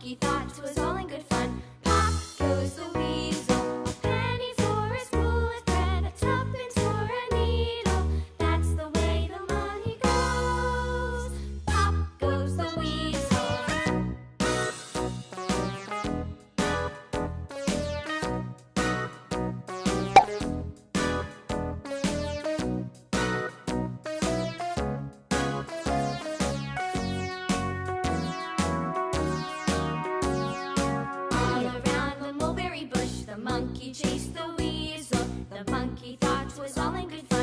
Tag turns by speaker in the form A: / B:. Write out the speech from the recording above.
A: monkey thought 'twas all in good fun. Pop goes the weasel, a penny for a spool of thread, a tuppence for a needle. That's the way the money goes. Pop goes the weasel. All around the mulberry bush, the monkey chased the weasel. The monkey thought 'twas all in good fun.